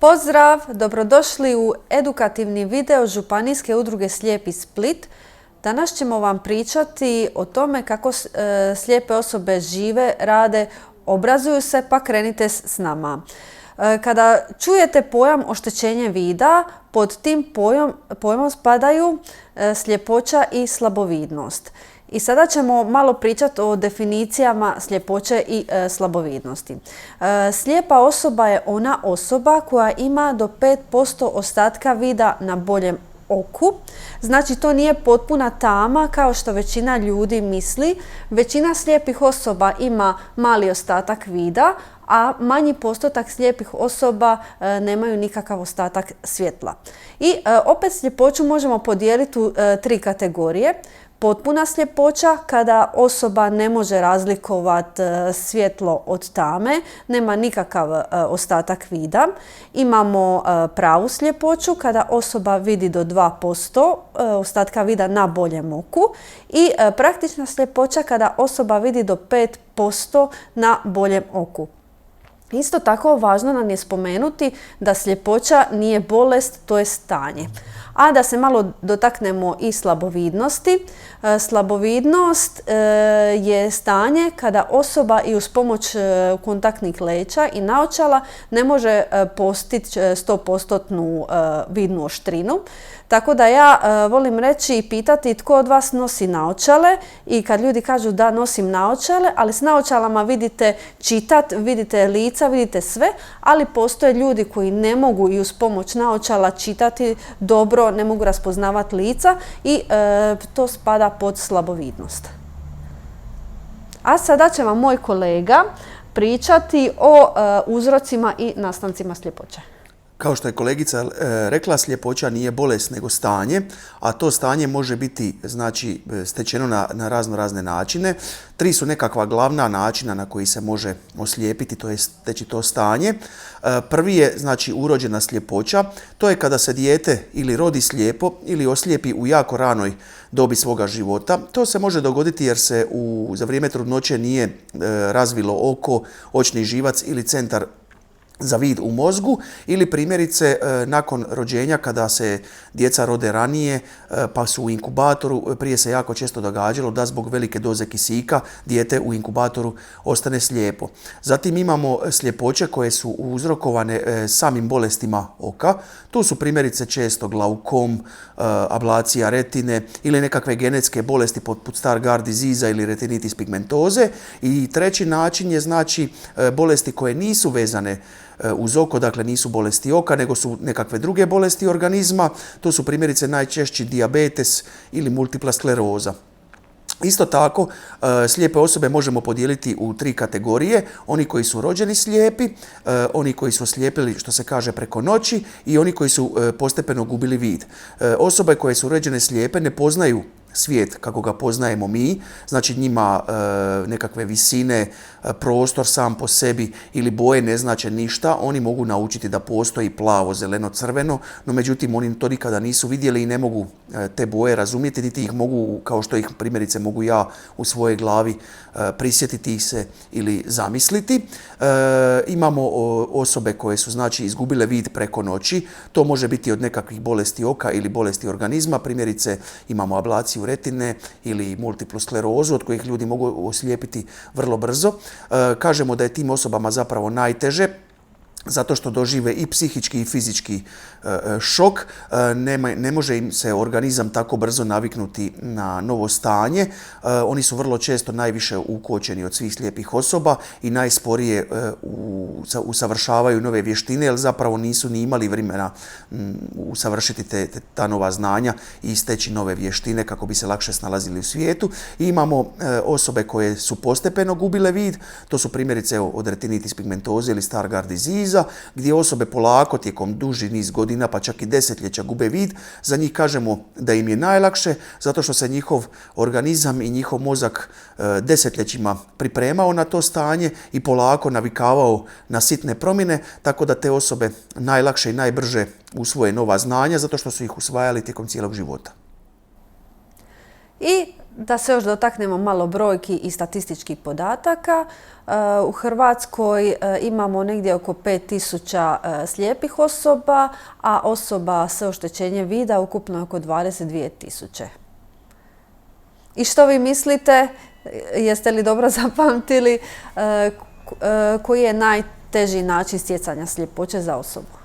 Pozdrav, dobrodošli u edukativni video Županijske udruge Slijepi Split. Danas ćemo vam pričati o tome kako slijepe osobe žive, rade, obrazuju se, pa krenite s nama. Kada čujete pojam oštećenje vida, pod tim pojmom spadaju sljepoća i slabovidnost. I sada ćemo malo pričati o definicijama sljepoće i slabovidnosti. Slijepa osoba je ona osoba koja ima do 5% ostatka vida na boljem oku. Znači to nije potpuna tama kao što većina ljudi misli. Većina slijepih osoba ima mali ostatak vida, a manji postotak slijepih osoba nemaju nikakav ostatak svjetla. I opet sljepoću možemo podijeliti u 3 kategorije. Potpuna sljepoća, kada osoba ne može razlikovati svjetlo od tame, nema nikakav ostatak vida. Imamo pravu sljepoću, kada osoba vidi do 2% ostatka vida na boljem oku. I praktična sljepoća, kada osoba vidi do 5% na boljem oku. Isto tako važno nam je spomenuti da sljepoća nije bolest, to je stanje. A da se malo dotaknemo i slabovidnosti. Slabovidnost je stanje kada osoba i uz pomoć kontaktnih leća i naočala ne može postići 100% vidnu oštrinu. Tako da ja volim reći i pitati tko od vas nosi naočale i kad ljudi kažu da nosim naočale, ali s naočalama vidite čitat, vidite lica, vidite sve, ali postoje ljudi koji ne mogu i uz pomoć naočala čitati dobro, ne mogu raspoznavati lica i to spada pod slabovidnost. A sada će vam moj kolega pričati o uzrocima i nastancima sljepoće. Kao što je kolegica rekla, sljepoća nije bolest nego stanje, a to stanje može biti stečeno na razne načine. 3 su nekakva glavna načina na koji se može oslijepiti, to je steći to stanje. Prvi je urođena sljepoća, to je kada se dijete ili rodi slijepo ili oslijepi u jako ranoj dobi svoga života. To se može dogoditi jer se za vrijeme trudnoće nije razvilo oko, očni živac ili centar za vid u mozgu ili primjerice nakon rođenja kada se djeca rode ranije pa su u inkubatoru, prije se jako često događalo da zbog velike doze kisika dijete u inkubatoru ostane slijepo. Zatim imamo sljepoće koje su uzrokovane samim bolestima oka. Tu su primjerice često glaukom, ablacija retine ili nekakve genetske bolesti poput Stargardt disease ili retinitis pigmentoze. I treći način je bolesti koje nisu vezane uz oko, dakle nisu bolesti oka, nego su nekakve druge bolesti organizma. To su primjerice najčešći dijabetes ili multipla skleroza. Isto tako, slijepe osobe možemo podijeliti u 3 kategorije. Oni koji su rođeni slijepi, oni koji su oslijepili, što se kaže, preko noći i oni koji su postepeno gubili vid. Osobe koje su rođene slijepe ne poznaju svijet kako ga poznajemo mi, znači njima nekakve visine, prostor sam po sebi ili boje ne znače ništa. Oni mogu naučiti da postoji plavo, zeleno, crveno, no međutim oni to nikada nisu vidjeli i ne mogu te boje razumjeti, niti ih mogu, kao što ih primjerice mogu ja u svojoj glavi prisjetiti se ili zamisliti. Imamo osobe koje su izgubile vid preko noći. To može biti od nekakvih bolesti oka ili bolesti organizma. Primjerice imamo ablaciju retine ili multiplu sklerozu od kojih ljudi mogu oslijepiti vrlo brzo. Kažemo da je tim osobama zapravo najteže zato što dožive i psihički i fizički šok. Ne može im se organizam tako brzo naviknuti na novo stanje. Oni su vrlo često najviše ukočeni od svih slijepih osoba i najsporije usavršavaju nove vještine jer zapravo nisu ni imali vremena usavršiti ta nova znanja i steći nove vještine kako bi se lakše snalazili u svijetu. I imamo osobe koje su postepeno gubile vid. To su primjerice od retinitis pigmentoze ili Stargardt disease, gdje osobe polako tijekom duži niz godina pa čak i desetljeća gube vid. Za njih kažemo da im je najlakše zato što se njihov organizam i njihov mozak desetljećima pripremao na to stanje i polako navikavao na sitne promjene, tako da te osobe najlakše i najbrže usvoje nova znanja zato što su ih usvajali tijekom cijelog života. I Da se još dotaknemo malo brojki i statističkih podataka. U Hrvatskoj imamo negdje oko 5000 slijepih osoba, a osoba sa oštećenjem vida ukupno je oko 22.000. I što vi mislite, jeste li dobro zapamtili, koji je najteži način stjecanja sljepoće za osobu?